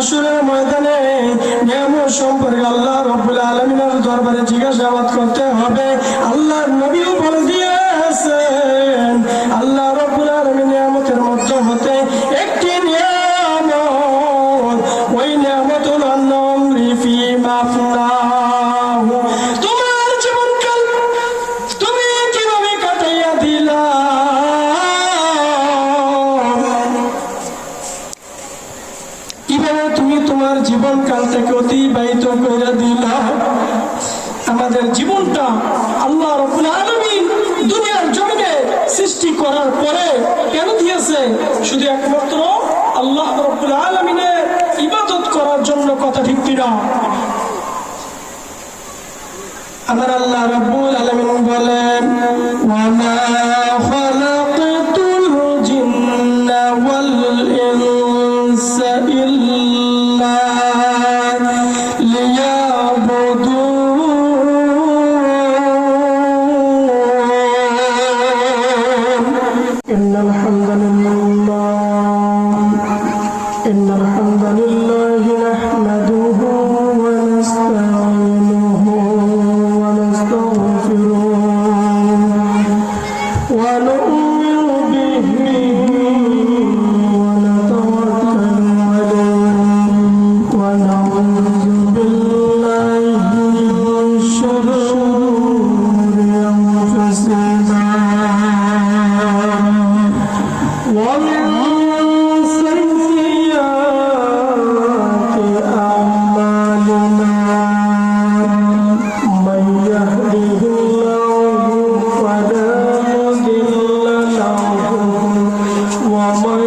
হাসরের ময়দানে নিয়ামত সম্পর্কে আল্লাহ রাব্বুল আলামিনের দরবারে জিজ্ঞাসাবাদ করতে হবে। আল্লাহর নবী বলে দিয়েছেন আল্লাহ রাব্বুল আলামিন নিয়ামতের মধ্যে হতে একটি নিয়ামত, ওই নিয়ামত হলো আন-নাওমি ফীমা আফনাহু। তোমার জীবনকাল তুমি কিভাবে কাটাইয়া দিলা, কিভাবে তুমি তোমার জীবনকালটাকে অতিবাহিত করে দিলা। আমাদের জীবনটা আল্লাহ রাব্বুল আলামিন দুনিয়ার জমিনে সৃষ্টি করার পরে কেন দিয়েছে? শুধু একমাত্র আল্লাহ রাব্বুল আলামিনের ইবাদত করার জন্য, কথা ঠিক কিনা? আমার আল্লাহ রাব্বুল আলামিন বলেন ওয়া মা খালাকতুল জিন্না ওয়াল ইনসা ইল্লা লিয়াবুদুন। ইন্নাল হামদালিল্লাহি নাহমাদুহু ওয়া নাস্তাঈনুহু ওয়া নাস্তাগফিরুহু ওয়া নু'মিनु বিহি ওয়া নাতাওয়াক্কালু আলাইহি ওয়া না'উযু বিল্লাহি মিন শুরুরি আনফুসিনা ওয়া মিন سيئات أعمالنا من يهده الله فلا مضل له ومن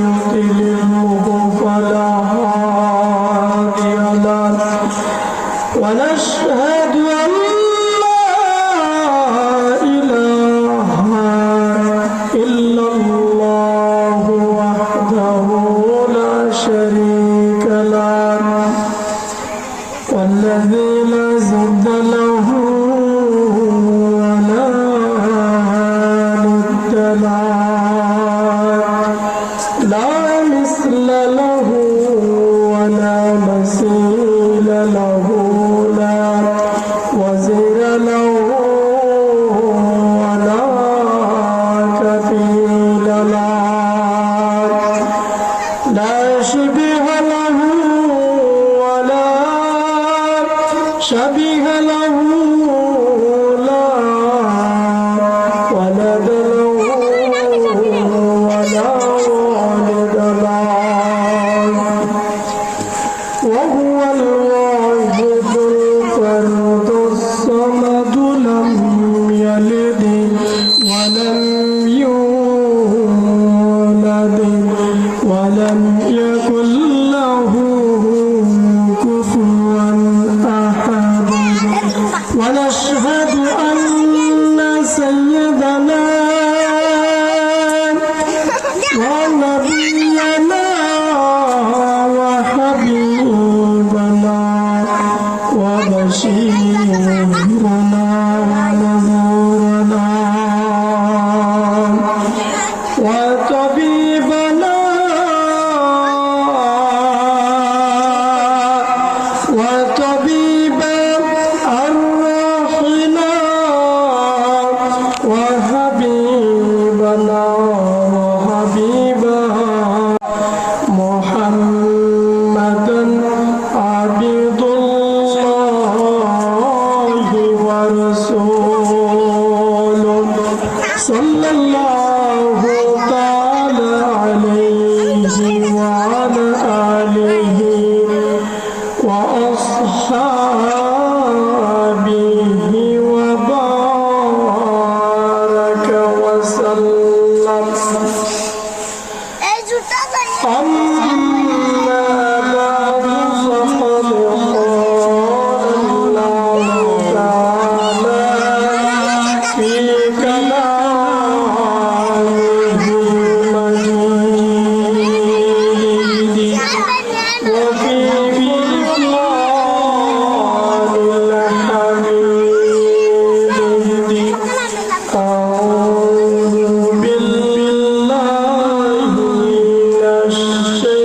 يضلله فلا هادي له ونشهد أن لا إله إلا الله وحده لا شريك له والذي لا ضد له ولا ند له لا مثل له ولا مثيل له لا وزير له ولا كفيل له لا شبه له ولا شبيه له لا ولد له ولا والد له وهو الواحد الفرد الصمد لم يلد ولم يولد ولم يكن له كفوا أحد ونشهد أن سيدنا ونبينا وحبيبنا وبشيرنا ونذيرنا وطبيبنا وطبيب أرواحنا وحبيبنا وحبيبها محمدا عبد الله ورسوله صلى الله تعالى عليه وعلى آله وأصحابه وبارك وسلم. أما بعد فقد قال الله تعالى في كلامه المجيد وفي فرقان الحميد أعوذ بالله من الشيطان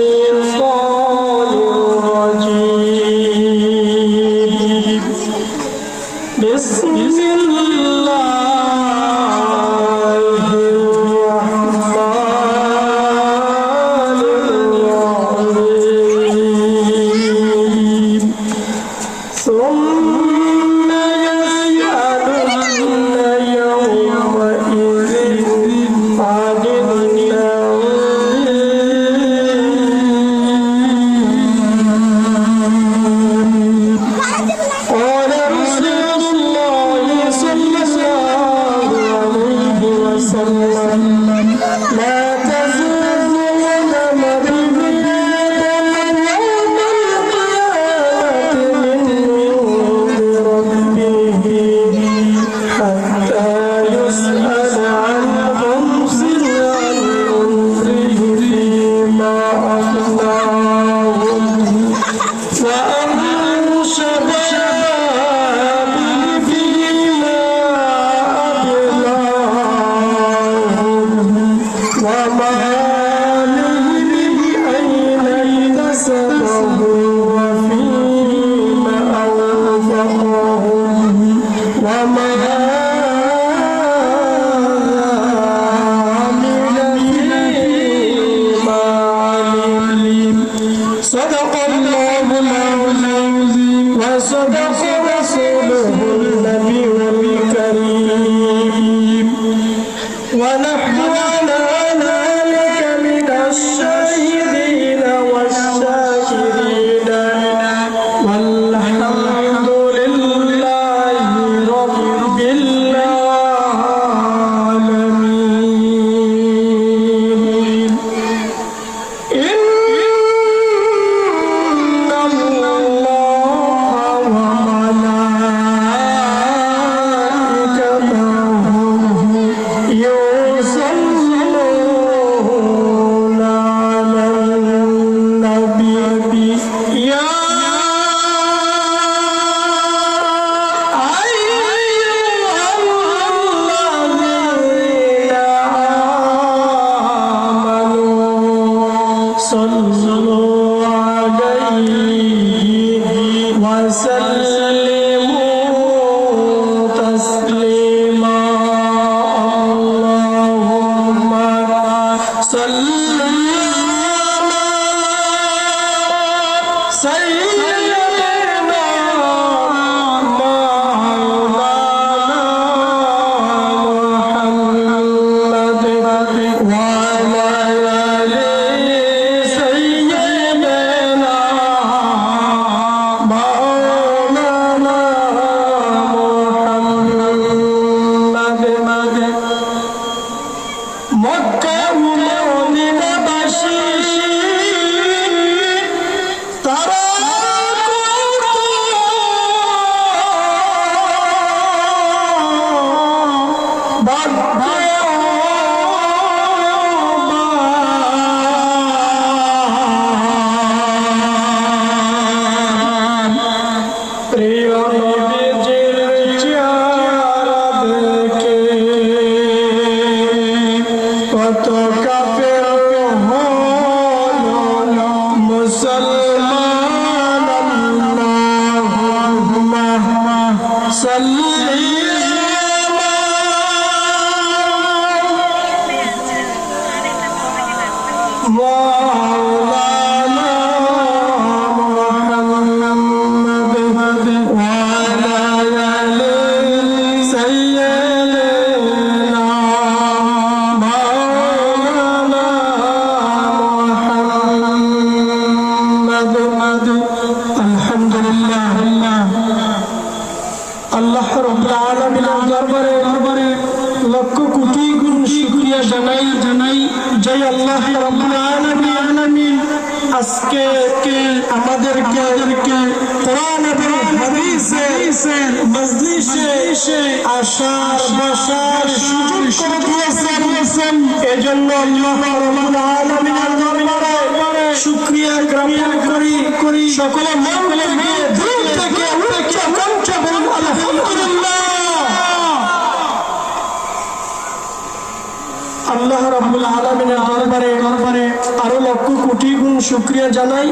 আল্লাহ রাব্বুল আলামিনের দরবারে আরো লক্ষ কোটি গুণ শুকরিয়া জানাই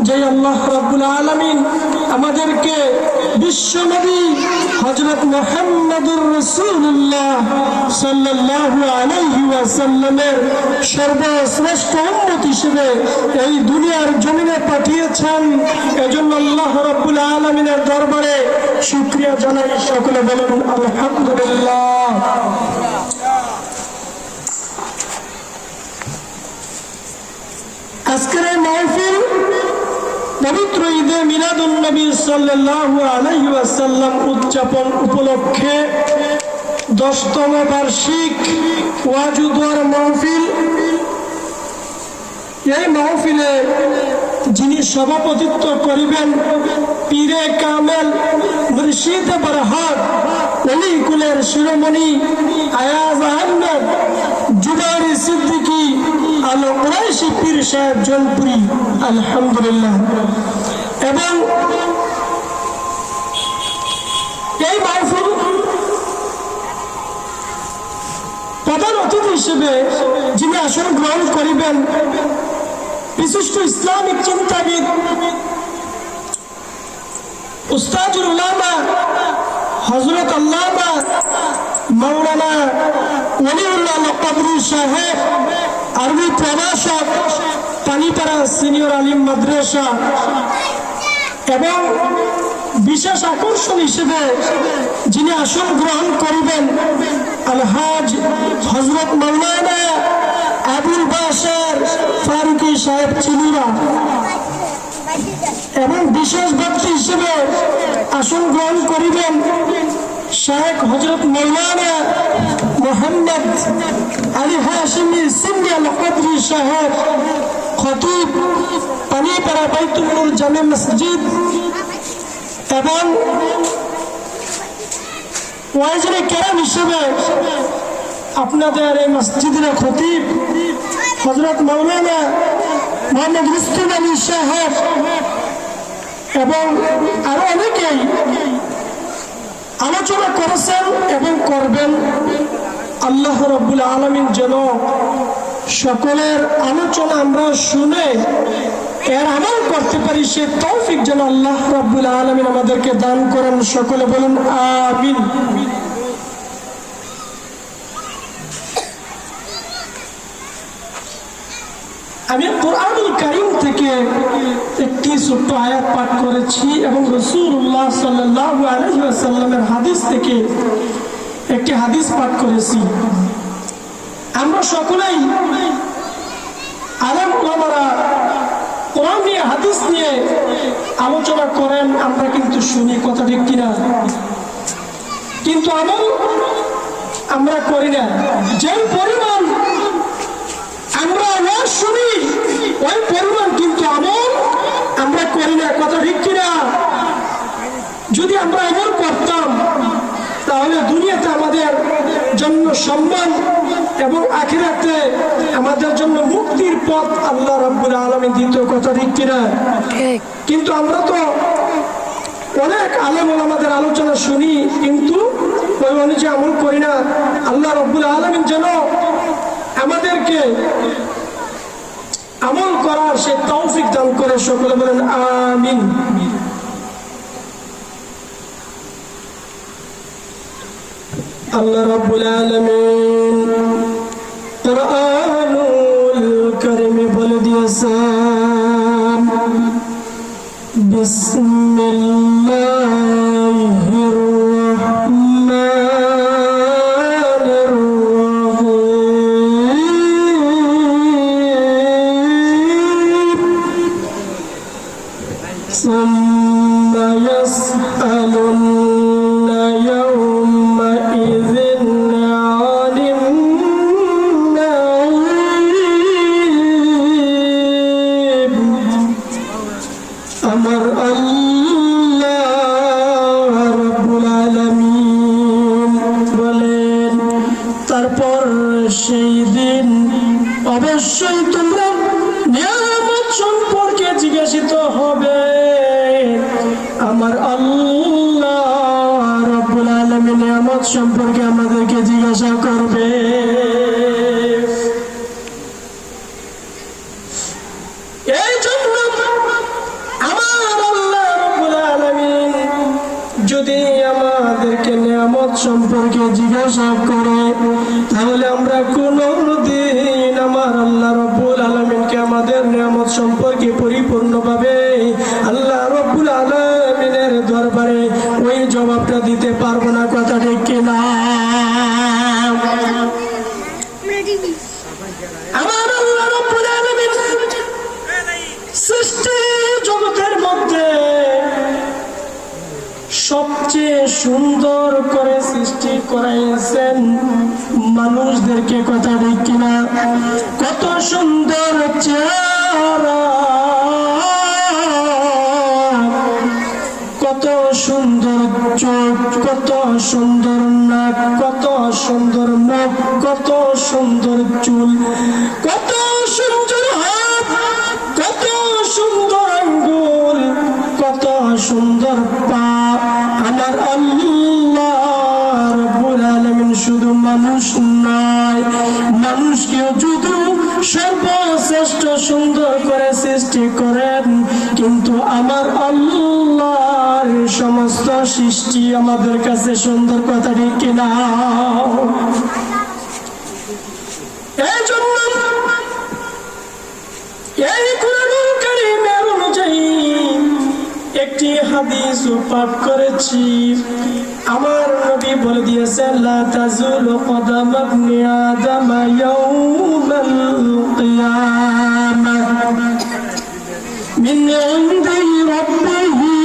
যে আল্লাহ রাব্বুল আলামিন আমাদেরকে বিশ্বনবী হযরত মুহাম্মদুর রাসূলুল্লাহ সাল্লাল্লাহু আলাইহি ওয়াসাল্লামের সর্বশ্রেষ্ঠ উম্মত হিসেবে এই দুনিয়ার জমিনে পাঠিয়েছেন। এজন্য আল্লাহ রাব্বুল আলামিনের দরবারে শুকরিয়া জানাই। সকলে বলুন আলহামদুলিল্লাহ। আজকের এই মাহফিল পবিত্র ঈদে মিলাদুন নবী সাল্লাল্লাহু আলাইহি ওয়াসাল্লাম উদযাপন উপলক্ষে 10তম বার্ষিক ওয়াজ ও দোয়ার মাহফিল। এই মাহফিলে যিনি সভাপতিত্ব করিবেন পীরে কামেল মুর্শিদে বরহাত ওলি কুলের শিরোমণি আয়াজ আহমেদ জুবাইরি সিদ্দিকী আল কুরাইশি পীর সাহেব জলপুরি আলহামদুলিল্লাহ। এবং এই মাহফিল প্রধান অতিথি হিসেবে যিনি আসন গ্রহণ করিবেন বিশিষ্ট ইসলামিক চিন্তাবিদ উস্তাদুল উলামা হযরত আল্লামা মাওলানা ওলিউল্লাহ লকবরী সাহেব, আরবি প্রভাষক, পানিপাড়া সিনিয়র আলিম মাদ্রাসা। এবং বিশেষ আকর্ষণ হিসেবে যিনি আসন গ্রহণ করিবেন আলহাজ হযরত মাওলানা আবুল বাশার ফারুকি সাহেব চিলুরা। এবং বিশেষ ব্যক্তি হিসেবে আসন গ্রহণ করিবেন শেখ হযরত মাওলানা মোহাম্মদ আলী হাশিমি সিন্ধিয়া লকবরী সাহেব, খতিব, পানিপাড়া বাইতুল নূর জামে মসজিদ। এবং ওয়াইজরে কেরাম হিসেবে আপনাদের এই মসজিদের খতিব হযরত মাওলানা মোহাম্মদ রুস্তম আলী সাহেব এবং আরো অনেকেই আলোচনা করেছেন এবং করবেন। আল্লাহ রাব্বুল আলামিন যেন সকলের আলোচনা আমরা শুনে এর আমল করতে পারি, সে তৌফিক যেন আল্লাহ রাব্বুল আলামিন আমাদেরকে দান করেন। সকলে বলুন আমিন। আমি কোরআনুল কারীম থেকে একটি ছোট্ট আয়াত পাঠ করেছি এবং রাসূলুল্লাহ সাল্লাল্লাহু আলাইহি ওয়াসাল্লামের হাদিস থেকে একটি হাদিস পাঠ করেছি। আমরা সকলেই আলেম ওলামারা কোরআন নিয়ে হাদিস নিয়ে আলোচনা করেন, আমরা কিন্তু শুনি, কথা ঠিক কিনা? কিন্তু আমল আমরা করি না। যে পরিমাণ আমরা ওয়াজ শুনি ওই পরিমাণ কিন্তু আমল আমরা করি না, কথা ঠিক কিনা? যদি আমরা আমল করতাম তাহলে দুনিয়াতে আমাদের জন্য সম্মান এবং আখিরাতে আমাদের জন্য মুক্তির পথ আল্লাহ রাব্বুল আলামিন দিত, কথা ঠিক কিনা? কিন্তু আমরা তো অনেক আলেম ওলামাদের আলোচনা শুনি কিন্তু ওই অনুযায়ী আমল করি না। আল্লাহ রাব্বুল আলামিন যেন আমাদেরকে আমল করার সে তৌফিক দান করে। সকলে বলেন আমিন। আল্লাহ রাব্বুল আলামিন কুরআনুল কারীমে বলে দিয়েছেন বিসমিল্লাহির রহমানির রহিম সুম্মা ইয়াসআলুন্না ইয়াওমাইযিন আনিন নাঈম। আমার আল্লাহ রাব্বুল আলামিন বলেন, তারপর সেই দিন অবশ্যই তোমরা নিয়ামত সম্পর্কে জিজ্ঞাসিত হবে। আমার আল্লাহ রাব্বুল আলামিন নিয়ামত সম্পর্কে আমাদেরকে জিজ্ঞাসা করবে। এই জন্য আমার আল্লাহ রাব্বুল আলামিন যদি আমাদেরকে নিয়ামত সম্পর্কে জিজ্ঞাসা করে তাহলে আমরা কোনদিন আমার আল্লাহ রাব্বুল আলামিনকে আমাদের নিয়ামত সম্পর্কে পরিপূর্ণভাবে আল্লাহ রাব্বুল আলামিনের দরবারে ওই জবাবটা দিতে পারবো না, কথা ঠিক কিনা? আমার আল্লাহ রাব্বুল আলামিন সৃষ্টি জগতের মধ্যে সবচেয়ে সুন্দর করে সৃষ্টি করাইছেন মানুষদেরকে, কথা ঠিক কিনা? কত সুন্দর চেহারা, কত সুন্দর চোখ, কত সুন্দর নাক, কত সুন্দর মুখ, কত সুন্দর চুল, কত সুন্দর পা। আমার আল্লাহ রাব্বুল আলামিন শুধু মানুষ নয়, মানুষকেও যদি সর্বশ্রেষ্ঠ সুন্দর করে সৃষ্টি করেন, কিন্তু আমার আল্লাহর সমস্ত সৃষ্টি আমাদের কাছে সুন্দর, কথা ঠিক কিনা? এই জন্য এই কুরআনুল কারীমের অনুযায়ী একটি হাদিস পাঠ করেছি। আমার নবী বলে দিয়েছেন, লা তাজুলু কদাম ইবনি আদম ইয়াউমাল কিয়ামাহ মিন ইনদি রাব্বিহি।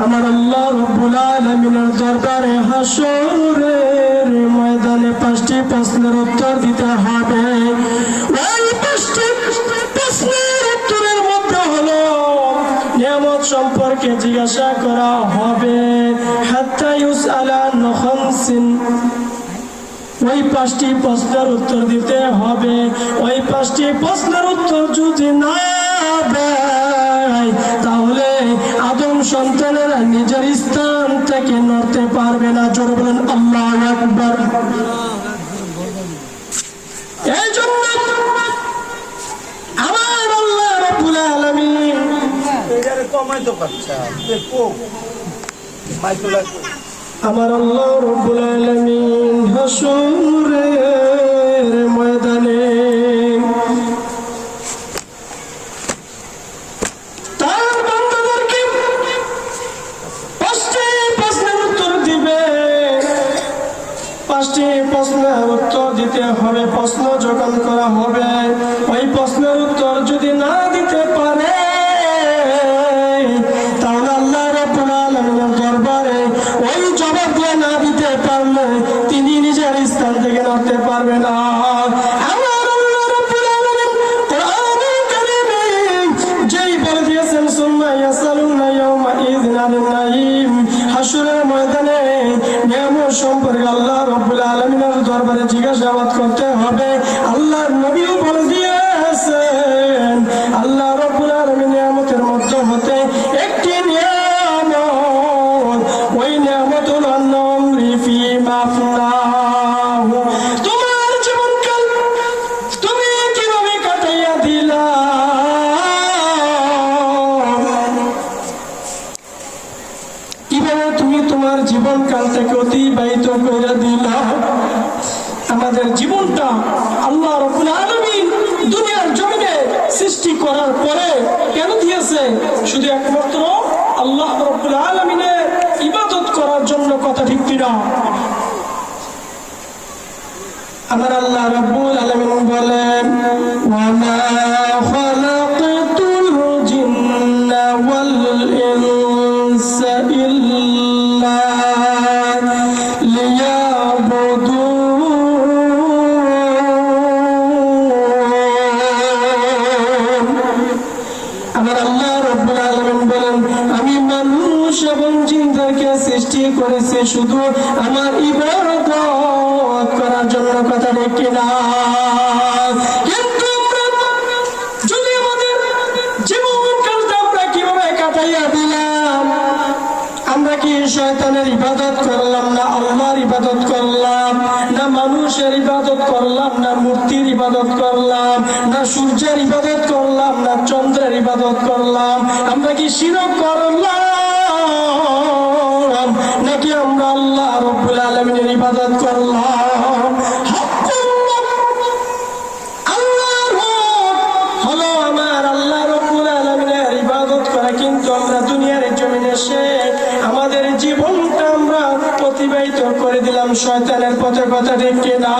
আমার আল্লাহ রাব্বুল আলামিনের দরবারে হাসরের ময়দানে 5টি প্রশ্নের উত্তর দিতে হবে। ওই 5টি প্রশ্নের উত্তরের মধ্যে হলো নিয়ামত সম্পর্কে জিজ্ঞাসা করা হবে, হাত্তা ইউসআলা আন খামসিন। ওই 5টি প্রশ্নের উত্তর দিতে হবে। ওই 5টি প্রশ্নের উত্তর যদি না দেয়, তাহলে আদম সন্তানেরা নিজের স্থান থেকে নড়তে পারবে না। জোরে বলেন আল্লাহু আকবার। এই জন্য আমার আল্লাহ রাব্বুল আলামিন আমার আল্লাহ রাব্বুল আলামিন হাসরের ময়দানে তার বান্দাদেরকে 5টি প্রশ্নের উত্তর দিবে। 5টি প্রশ্নের উত্তর দিতে হবে। প্রশ্ন যখন করা হবে, ওই প্রশ্নের উত্তর যদি না দিতে পারে, তাহলে আল্লাহ রাব্বুল আলামিনের দরবারে ওই জবাব দিয়ে না দিতে পারলে তিনি নিজের স্থান থেকে নড়তে পারবে না। আমার আল্লাহ রাব্বুল আলামিন কোরআনুল কারীমে যেই বলে দিয়েছেন, সুম্মা ইয়াসালুনা ইয়াওমা ইযিন আনিন নাঈম। হাসরের ময়দানে নিয়ামত সম্পর্কে আল্লাহ রাব্বুল আলামিনের দরবারে জিজ্ঞাসাবাদ করতে হবে। আল্লাহর নবীও বলে দিয়েছেন, আল্লাহ রাব্বুল আলামিন নিয়ামতের মধ্যে হতে একটি নিয়ামত, ওই নিয়ামত হলো আন-নামরি ফীমা আফনাহু। তোমার জীবনকাল তুমি কিভাবে কাটাইয়া দিলা, কিভাবে তুমি তোমার জীবনকালটাকে অতিবাহিত করে দিলা। আমাদের জীবনটা আল্লাহ রাব্বুল আলামিন দুনিয়ার জমিনে সৃষ্টি করার পরে কেন দিয়েছে? শুধু একমাত্র আল্লাহ রাব্বুল আলামিনের ইবাদত করার জন্য, কথা ঠিক কিনা? আমার আল্লাহ রাব্বুল আলামিন বলেন, ওয়া মা খালাকাতুল জিন্না ওয়াল ইনসা ইল্লা আমার আল্লাহ রাব্বুল আলামিন বলেন, আমি মানুষ এবং জিনদেরকে সৃষ্টি করেছি শুধু আমার ইবাদত করার জন্য, কথা ঠিক কিনা? কিন্তু যদি আমাদের জীবনকালটা আমরা কিভাবে কাটাইয়া দিলাম, আমরা কি শয়তানের ইবাদত করলাম, না আল্লাহর ইবাদত করলাম, না মানুষের ইবাদত করলাম, না মূর্তির ইবাদত করলাম, না সূর্যের ইবাদত করলাম, না চন্দ্রের ইবাদত করলাম? আমরা কি শিরক করলাম, নাকি আমরা আল্লাহ রাব্বুল আলামিনের ইবাদত করলাম? আল্লাহর হলো আমার আল্লাহ রাব্বুল আলামিনের ইবাদত করা, কিন্তু আমরা দুনিয়ার জমিনে এসে আমাদের জীবনটা আমরা অতিবাহিত করে দিলাম শয়তানের পথে, কথা ঠিক কিনা?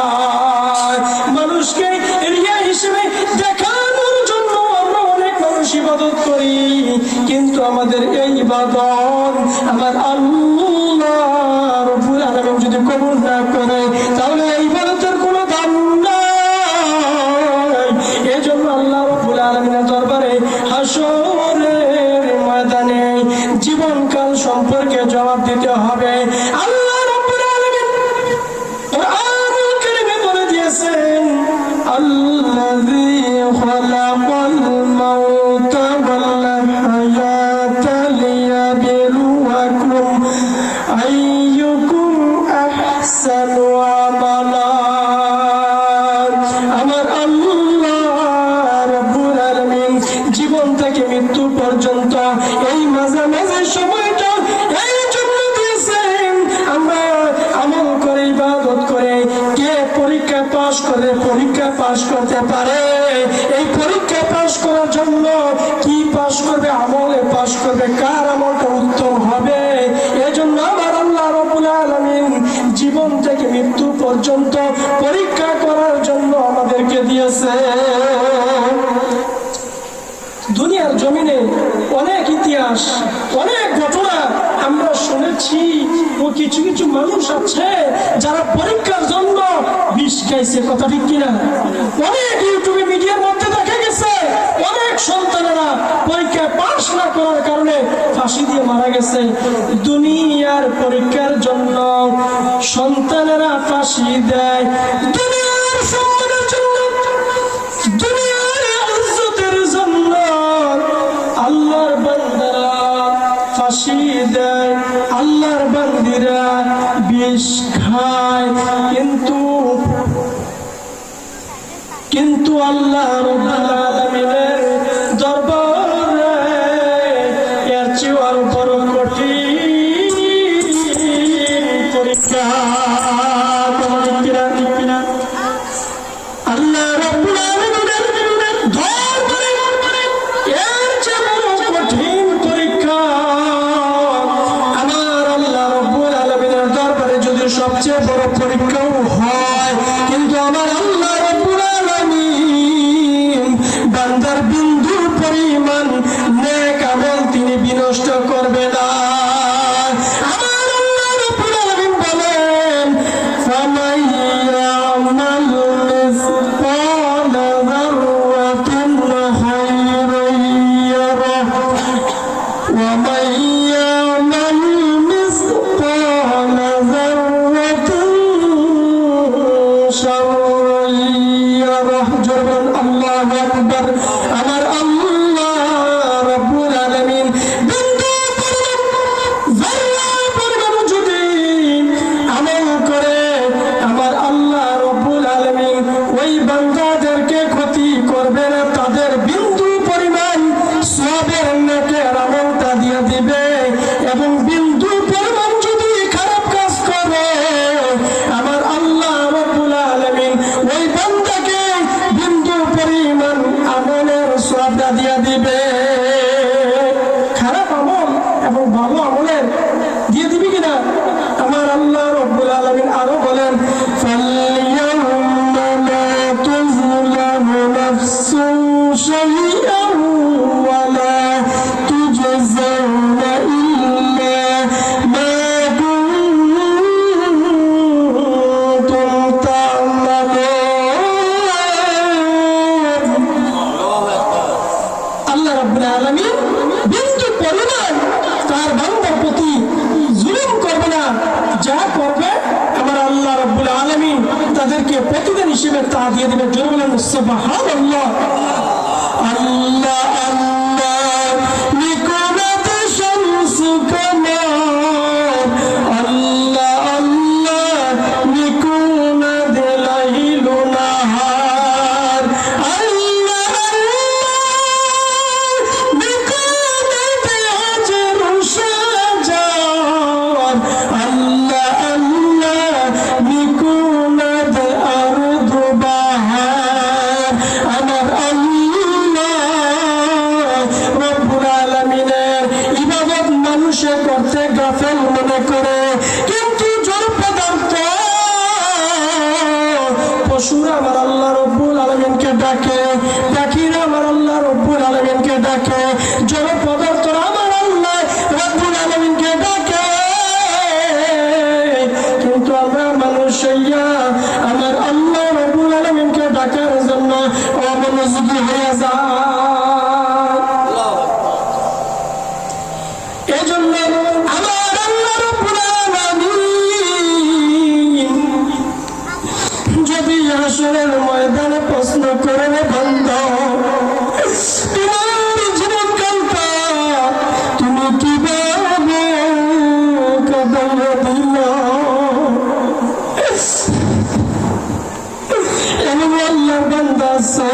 মানুষকে রিয়া হিসেবে দেখানোর জন্য আমরা অনেক মানুষ ইবাদত করি, কিন্তু আমাদের এই ইবাদত আমার আল্লাহ রাব্বুল আলামিন যদি কবুল না করে, তাহলে এই ইবাদতের কোনো দাম নাই। এই জন্য আল্লাহ রাব্বুল আলামিনের দরবারে হাসরের ময়দানে জীবনকাল সম্পর্কে জবাব দিতে হবে। আল্লাহ রাব্বুল আলামিন কোরআনুল কারীমে বলে দিয়েছেন, আল্লাযী খালাকাল মাউতা পারে। এই পরীক্ষা পাশ করার জন্য কি পাশ করবে? আমলে পাশ করবে, কার আমলটা উত্তম হবে। এজন্য আমার আল্লাহ রাব্বুল আলামিন জীবন থেকে মৃত্যু পর্যন্ত পরীক্ষা করার জন্য আমাদেরকে দিয়েছে। দুনিয়ার জমিনে অনেক ইতিহাস, অনেক ঘটনা আমরা শুনেছি। ও কিছু কিছু মানুষ আছে যারা পরীক্ষার জন্য বিষ খাইছে, কথা ঠিক কিনা? অনেক ইউটিউবে মিডিয়ার মধ্যে দেখা গেছে অনেক সন্তানেরা পরীক্ষায় পাশ না করার কারণে ফাঁসি দিয়ে মারা গেছে। দুনিয়ার পরীক্ষার জন্য সন্তানেরা ফাঁসি দেয়, দুনিয়ার সম্মানের জন্য, দুনিয়ার ইজ্জতের জন্য আল্লাহর বান্দারা ফাঁসি দেয়, আল্লাহর বান্দিরা বিষ খায়। কিন্তু আল্লাহ রাব্বুল আলামিনের দরবারে এর চেয়ে আরো বড় কঠিন পরীক্ষা। আল্লাহ রাব্বুল আলামিনের দরবারে এর চেয়ে বড় কঠিন পরীক্ষা। আমার আল্লাহ রাব্বুল আলামিনের দরবারে যদি সবচেয়ে বড় পরীক্ষাও হয়, কিন্তু আমার আল্লাহ রাব্বুল আলামিন বান্দার বিন্দু পরিমাণ নেক আমল তিনি বিনষ্ট করবে না। আমার আল্লাহ রাব্বুল আলামিন বলেন, ফামান ইয়ামাল মিসকালা যাররাতিন খায়রান ইয়ারাহ ওয়া মান ইয়ামাল মিসকালা যাররাতিন শাররান ইয়ারাহ। জোরবান আল্লাহু আকবার। আমার আল্লাহ রাব্বুল আলামিন বিন্দু পরিমাণ, যারা পরিমাণ যদি আমল করে, আমার আল্লাহ রাব্বুল আলামিন ওই বান্দাদেরকে ক্ষতি করবে না, তাদের বিন্দু পরিমাণ সওয়াবের নেকের আমলটা দিয়ে দিবে। এবং বিন্দু পরিমাণ যদি খারাপ কাজ করে, আমার আল্লাহ রাব্বুল আলামিন ওই বান্দাকে বিন্দু পরিমাণ আমলের সওয়াবটা দিয়ে দিবে। খারাপ আমল এবং ভালো আমলের দিয়ে দিবি কিনা? আমার আল্লাহ রাব্বুল আলামিন আরো বলেন, ফালইয়াউমা লা তুযলামু নাফসুন শাইআন ওয়া লা তুজজাউনা ইল্লা মা কুনতুম তা'মালুন। আল্লাহ রাব্বুল আলামিন বিন্দু পরিমাণ তার বান্দার প্রতি জুলুম করবে না। যা করবে আমার আল্লাহ রাব্বুল আলামিন তাদেরকে প্রতিদিন হিসেবে তা দিয়ে দিবে। জোরে বলেন সুবহানাল্লাহ। আল্লাহ আল্লাহ নিকুনাত শামসু কামার, আল্লাহ আল্লাহ নিকুনাত লাইলু নাহার, আল্লাহ আল্লাহ নিকুনাত আজরু শাজার, আল্লাহ আল্লাহ নিকুনাত আরদু বাহার। আমার আল্লাহ রাব্বুল আলামিনের ইবাদত মানুষে করতে গাফেল মনে করে, কিন্তু জড় পদার্থ পশুরা আমার আল্লাহ রাব্বুল আলামিনকে ডাকে, পাখিরা আমার আল্লাহ রাব্বুল আলামিনকে ডাকে, জড় পদার্থ আমার আল্লাহ রাব্বুল আলামিনকে ডাকে। কিন্তু আমরা মানুষ হইয়া আমার আল্লাহ রাব্বুল আলামিনকে ডাকার জন্য অমনোযোগী হয়ে যায়। এজন্য আমার আল্লাহ রাব্বুল আলামিন যদি হাসরের ময়দানে প্রশ্ন করে, বান্দা তোমার জীবনকালটা তুমি কিভাবে কাটাইয়া দিলা, এবং আল্লাহর বান্দা আছে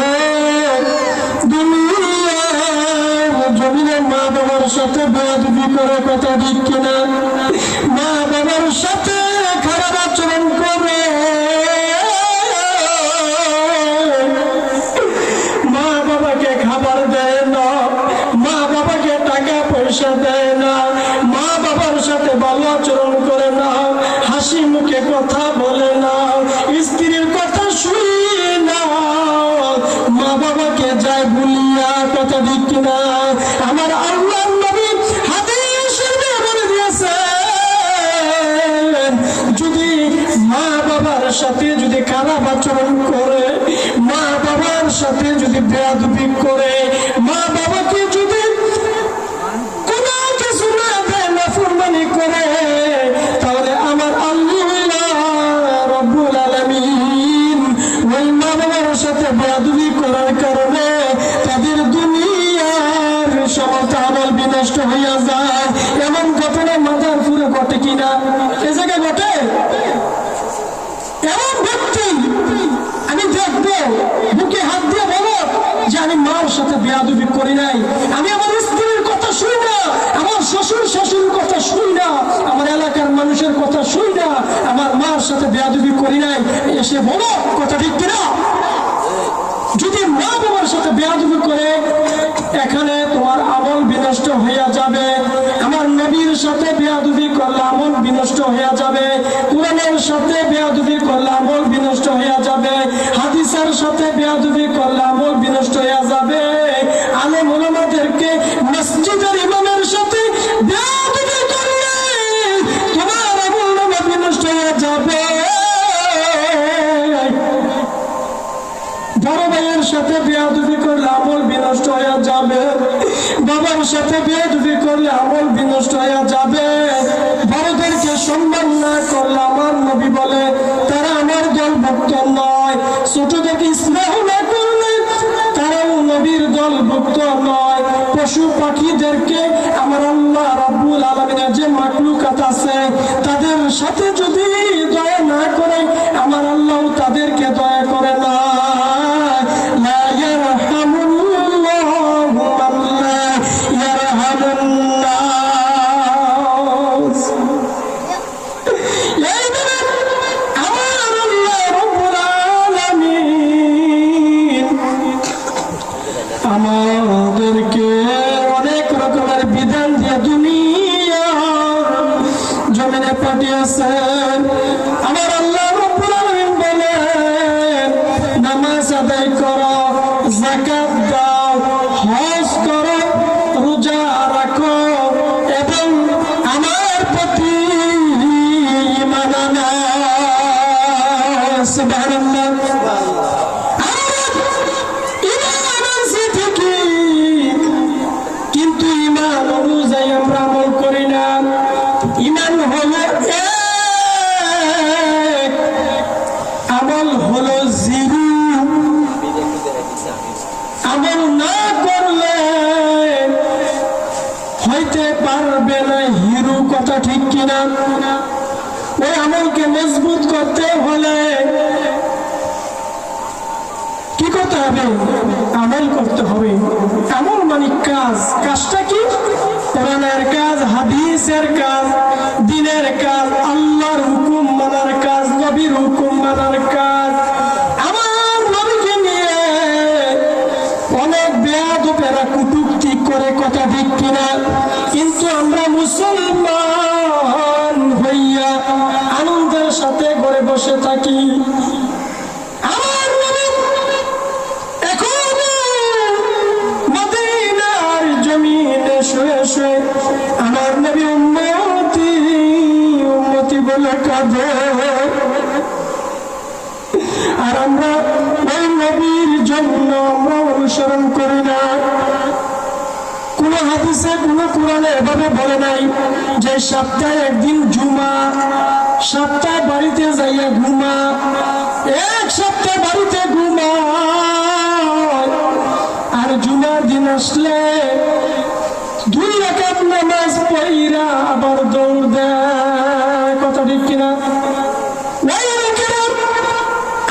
দুনিয়ার জমিনে মা বাবার সাথে বেয়াদবি করে, কথা ঠিক কিনা? মা বাবার সাথে খারাপ আচরণ করে, খাবার দেয় না, মা বাবাকে টাকা পয়সা দেয় না, মা বাবার সাথে ভালো আচরণ করে না, হাসি মুখে কথা বলে না, স্ত্রীর কথা শুনে না, মা বাবাকে যায় ভুলিয়া, কথা ঠিক কিনা? আমার আল্লাহর নবী হাদিসের বলে দিয়েছে, যদি মা বাবার সাথে যদি খারাপ আচরণ করে, মা বাবার সাথে যদি বেয়াদবি করে, মা বাবাকে যদি কোনো কিছু না দেয়, নাফরমানি করে, তাহলে আমার আল্লাহ রাব্বুল আলামিন ওই মা বাবার সাথে বেয়াদবি করার কারণে তাদের দুনিয়ার সমস্ত আমল বিনষ্ট হইয়া যায়। এমন ঘটনা মাদারপুরে ঘটে কিনা? এ জায়গায় ঘটে? এমন ব্যক্তি আমি দেখবো, বুকে হাত দিয়ে বলো যে আমি মার সাথে বেয়াদবি করি নাই, আমি আমার স্ত্রীর কথা শুনি না, আমার শ্বশুর শাশুড়ির কথা শুনি না, আমার এলাকার মানুষের কথা শুনি না, আমার মার সাথে বেয়াদবি করি নাই, এসে বলো, কথা ঠিক কিনা? যদি মা বাবার সাথে বেয়াদবি করে, এখানে তোমার আমল বিনষ্ট হইয়া যাবে। আমার নবীর সাথে বেয়াদবি করলে আমল বিনষ্ট হইয়া যাবে, কোরআনের সাথে বেয়াদবি করলে আমল বিনষ্ট হইয়া যাবে, হাদিসের সাথে বেয়াদবি করলে আমল বিনষ্ট হইয়া যাবে। আলেম ওলামাদেরকে মসজিদের ইমামের সাথে বেয়াদবি করলে তোমার আমল নামা বিনষ্ট হইয়া যাবে। বড় ভাইয়ের সাথে বেয়াদবি করলে আমল বিনষ্ট হয়ে যাবে, বাবার সাথে বেয়াদবি করলে আমল বিনষ্ট হয়ে যাবে। বড়দেরকে সম্মান না করলে আমার নবী বলে তারা আমার দলভুক্ত নয়, ছোটদেরকে স্নেহ না করলে তারাও নবীর দলভুক্ত নয়। পশু পাখিদেরকে আমার আল্লাহ রাব্বুল আলামিনের যে মাখলুকাত আছে তাদের সাথে যদি দয়া না করে, আমার আল্লাহ তাদেরকে দয়া করে না। আমাদেরকে অনেক রকমের বিধান দিয়ে দুনিয়া জমিনে পাঠিয়েছেন। আমার আল্লাহ রাব্বুল আলামিন বলেন, নামাজ আদায় করো, যাকাত দাও, হজ করো, রোজা রাখো এবং আমার প্রতি ঈমান আনো। সুবহানাল্লাহ। কিন্তু ঈমান অনুযায়ী আমরা আমল করি না। ঈমান হলো এক, আমল হলো জিরো। আমল না করলে হইতে পারবে না হিরো, কথা ঠিক কিনা? ওই আমলকে মজবুত করতে হলে কি করতে হবে? আমল করতে হবে। আমল মানে কাজ। কাজটা কি? কোরআনের কাজ, হাদিসের কাজ, দ্বীনের কাজ, আল্লাহর হুকুম মানার কাজ, নবীর হুকুম মানার কাজ। আমার নবীকে নিয়ে অনেক বেয়াদবেরা কটূক্তি করে, কথা ঠিক কিনা? কিন্তু আমরা মুসলমান হইয়া আনন্দের সাথে ঘরে বসে থাকি। আমার নবী উম্মতি উম্মতি বলে কাঁদে, আর আমরা ওই নবীর জন্য আমরা অনুসরণ করি না। কোন হাদিসে কোন কোরআনে এভাবে বলে নাই যে সপ্তাহে একদিন জুমা, সপ্তাহে বাড়িতে যাইয়া ঘুমা, এক সপ্তাহ বাড়িতে ঘুমা, আর জুমার দিন আসলে 2 রাকাত নামাজ পড়িরা আবার দৌড় দেয়, কথা ঠিক কিনা?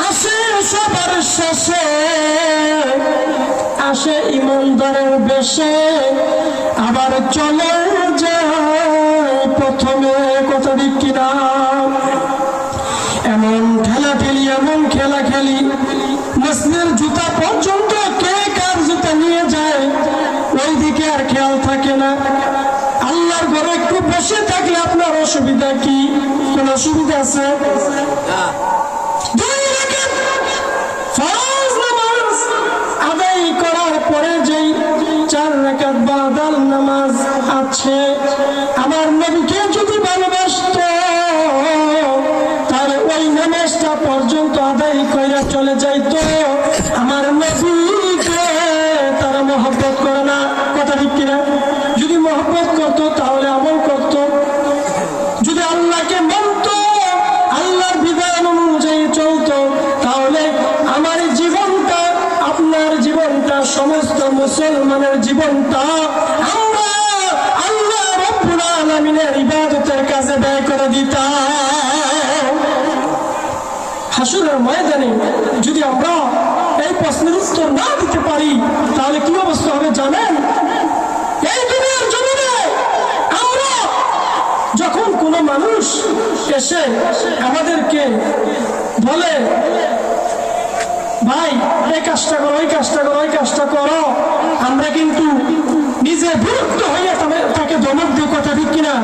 আসে সবার শেষে, আসে ইমানদারের বেশে, আবার চলে যায় প্রথমে, কথা ঠিক কিনা? এমন ঠেলা ঠেলি, এমন খেলা খেলি, মসজিদের জুতা পর্যন্ত কে কার জুতা নিয়ে যায় অসুবিধা কি? কোন অসুবিধা আছে? ফরজ নামাজ আদায় করার পরে যেই 4 রাকাত বাদাল নামাজ আছে, আমার নবীকে যদি ভালোবাসতো তাহলে ওই নামাজটা পর্যন্ত আদায় কইরা চলে যাইতো। আমার নবীকে তারা মহব্বত করে না, কথা ঠিক কিনা? যদি মহব্বত করতো তাহলে আমল করতো, যদি আল্লাহকে মানতো, আল্লাহর বিধান অনুযায়ী চলতো, তাহলে আমার জীবনটা, আপনার জীবনটা, সমস্ত মুসলমানের জীবনটা আমরা আল্লাহ রাব্বুল আলামিনের ইবাদতের কাজে ব্যয় করে দিতাম। হাসরের ময়দানে যদি আমরা এই প্রশ্নের উত্তর না দিতে পারি তাহলে কি অবস্থা হবে জানেন? এই দুনিয়ার জমিনে আমরা যখন কোনো মানুষ এসে আমাদেরকে বলে, ভাই এই কাজটা করো, ওই কাজটা করো, ওই কাজটা করো, আমরা কিন্তু নিজে বিরক্ত হয়ে তাকে ধমক দিই, কথা ঠিক কিনা?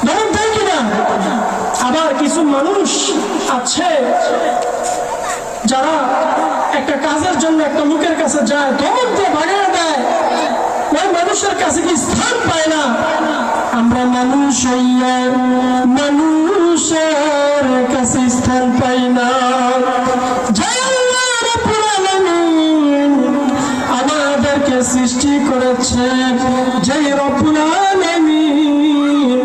ধমক দেয় কিনা? আবার কিছু মানুষ আছে যারা একটা কাজের জন্য একটা লোকের কাছে যায়, ধমক দিয়ে ভাগিয়ে দেয়, ওই মানুষের কাছে কি স্থান পায় না? আমরা মানুষ হইয়া মানুষের কাছে স্থান পাই না। আমাদেরকে সৃষ্টি করেছে যে রব্বুল আলামিন,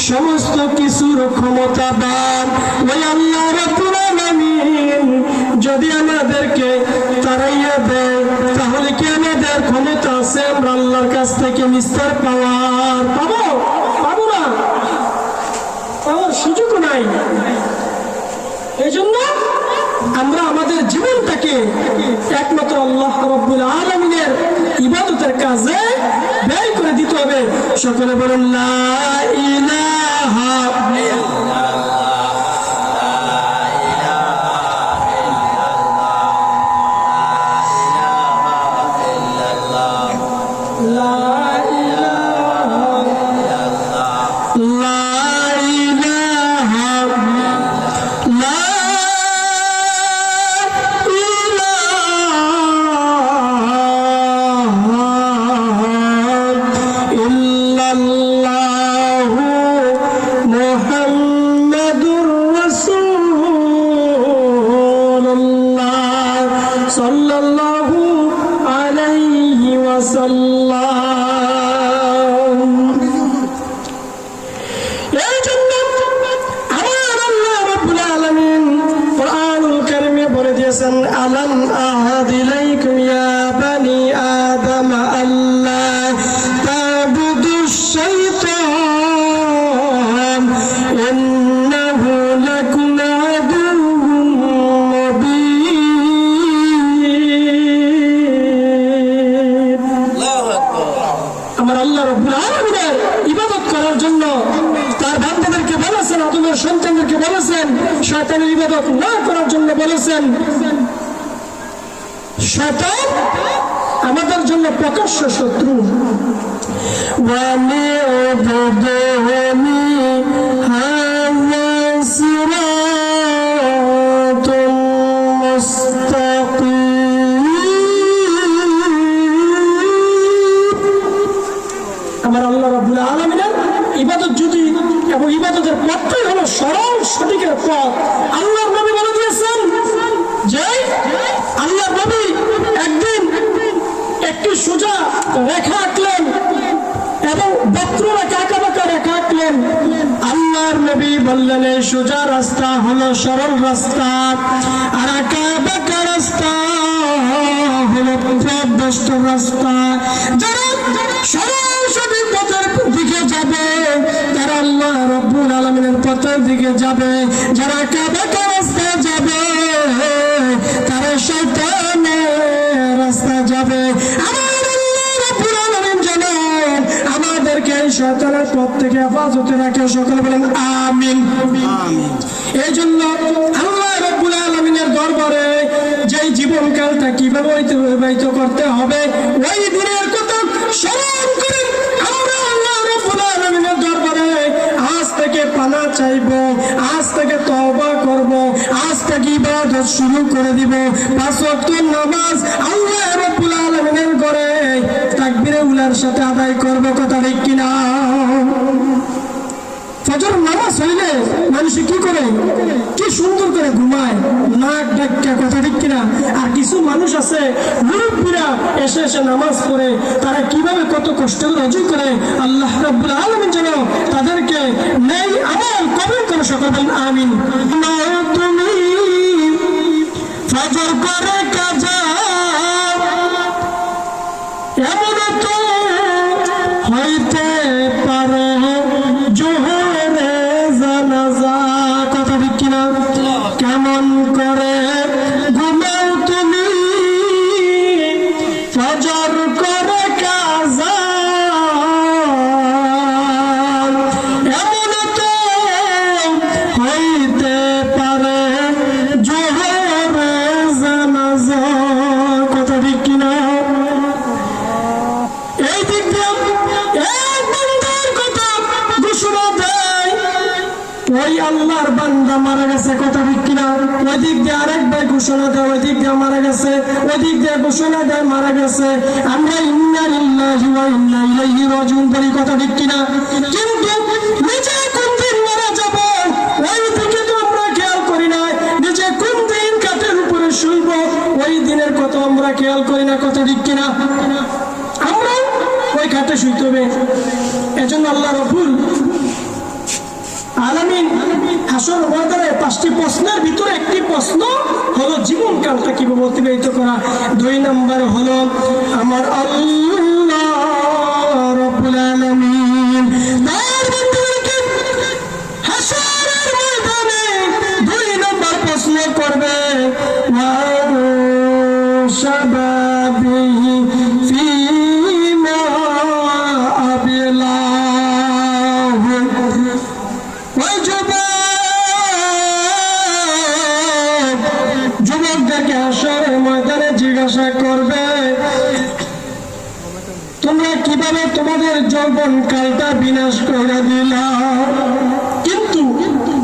সমস্ত কিছুর ক্ষমতাবান ওই আল্লাহ রব্বুল আলামিন যদি আমাদেরকে তাড়াইয়া দেয় তাহলে কি আমাদের ক্ষমতা আছে আমরা আল্লাহর কাছ থেকে নিস্তার পাওয়ার? পাবো? পাবো না, পাওয়ার সুযোগ নাই। এই জন্য আমরা আমাদের জীবনটাকে একমাত্র আল্লাহ রাব্বুল আলামিনের ইবাদতের কাজে ব্যয় করে দিতে হবে। সকলে বলেন লা ইলাহা সাল্লাল্লাহু আলাইহি ওয়াসাল্লাম। এই জন্য আমার আল্লাহ রাব্বুল আলামিন কুরআনুল কারীমে বলে দিয়েছেন, আলাম আহাদ ইলাইকুম ইয়া বানি আদম আল্লাহ তা'বুদুশ শাইতান ইন্নাহু লাকুম আদুউম মুবিন। আমার আল্লাহ রাব্বুল আলামিনের ইবাদত করার জন্য তার বান্দাদেরকে বলেছেন, আদমের সন্তানদেরকে বলেছেন শয়তানের ইবাদত না করার জন্য বলেছেন। শয়তান আমাদের জন্য প্রকাশ্য শত্রু। ওয়ালিউবুদুনি হাযা সিরাতুন মুস্তাকিম। আমার আল্লাহ রাব্বুল আলামিনের ইবাদত যদি, এবং ইবাদতের পথটাই হলো সরল সঠিকের পথ। আল্লাহর নবী বলে দিয়েছেন যে আল্লাহর নবী একদিন একটি সোজা রেখা আঁকলেন এবং বক্ররেখা আঁকাবাঁকা রেখা আঁকলেন। আল্লাহর নবী বললেন এই সোজা রাস্তা হলো সরল রাস্তা, আর আঁকাবাঁকা রাস্তা হলো পথভ্রষ্ট রাস্তা। যারা সরল সঠিক পথের দিকে যাবে তারা আল্লাহ রাব্বুল আলামিনের পথের দিকে যাবে, যারা আঁকাবাঁকা রাস্তায় যাবে তারা শয়তানের রাস্তা যাবে। আমার আল্লাহ রাব্বুল আলামিন যেন আমাদেরকে শয়তানের পথ থেকে হেফাজতে রাখে। সকলে বলেন আমিন। এই জন্য আল্লাহ রাব্বুল আলামিনের দরবারে যেই জীবনকালটা কিভাবে অতিবাহিত করতে হবে ওই দিনের কথা স্মরণ করে আমরা আল্লাহ রাব্বুল আলামিনের দরবারে আজ পানা চাইব, আজ থেকে তওবা করব, আজ থেকে ইবাদত শুরু করে দিব। 5 ওয়াক্ত নামাজ আল্লাহ রাব্বুল আলামিনের ঘরে তাকবীরে উলার সাথে আদায় করব, কথা ঠিক কিনা? ফজর নামাজ হইলে মানুষ কি করে, কি সুন্দর করে ঘুমায়, নাক ডাক্কা, কথা ঠিক কিনা? আর কিছু মানুষ আছে মুরব্বীরা এসে এসে নামাজ পড়ে, তারা কিভাবে কত কষ্ট রজু করে। আল্লাহ রাব্বুল আলামিন যেন তাদেরকে নেই আমল কবুল করে, সকল বলেন আমিন। তুমি ফজর করে কাজা এমন তো হইতে পারে জোহরে জানাজা, কথা ঠিক কিনা? কেমন করে ঘুমাও তুমি ফজর করে কাজা, এমন তো হইতে পারে জোহরে জানাজা, কথা ঠিক কিনা? এই দিক দিয়ে এক বান্দার কথা ঘোষণা দেয়, ওই আল্লাহর বান্দা মারা গেছে, কথা ঠিক কিনা? ওই দিক দিয়ে আরেক ভাই ঘোষণা দেয়, ওই দিক দিয়ে মারা গেছে, ওই দিক দিয়ে ঘোষণা দেয় মারা গেছে। আমরা ইন্না লিল্লাহি ওয়া ইন্না ইলাইহি রাজিউন বলি, কথা ঠিক কিনা? কিন্তু নিজে কোন দিন মারা যাব ওই দিকে তো আমরা খেয়াল করি না, নিজে কোন দিন কাঠের উপরে শুইব ওই দিনের কথা আমরা খেয়াল করি না, কথা ঠিক কিনা? আমরা ওই খাটে শুইতে হবে। এজন্য আল্লাহ রাব্বুল আলামিন হাসর ময়দানে 5টি প্রশ্নের ভিতরে একটি প্রশ্ন হলো জীবনকালটা কিভাবে অতিবাহিত করা। 2 নম্বর হলো আমার আল্লাহ রাব্বুল আলামিন তার বান্দাদেরকে হাসরের ময়দানে 2 নম্বর প্রশ্ন করবে, ওয়া শাবাবিহি ফিমা আবিলাহু, ওই যুবকদেরকে হাসরের ময়দানে জিজ্ঞাসা করবে, তোমরা কিভাবে তোমাদের যৌবনকালটা বিনাশ করে দিলা? কিন্তু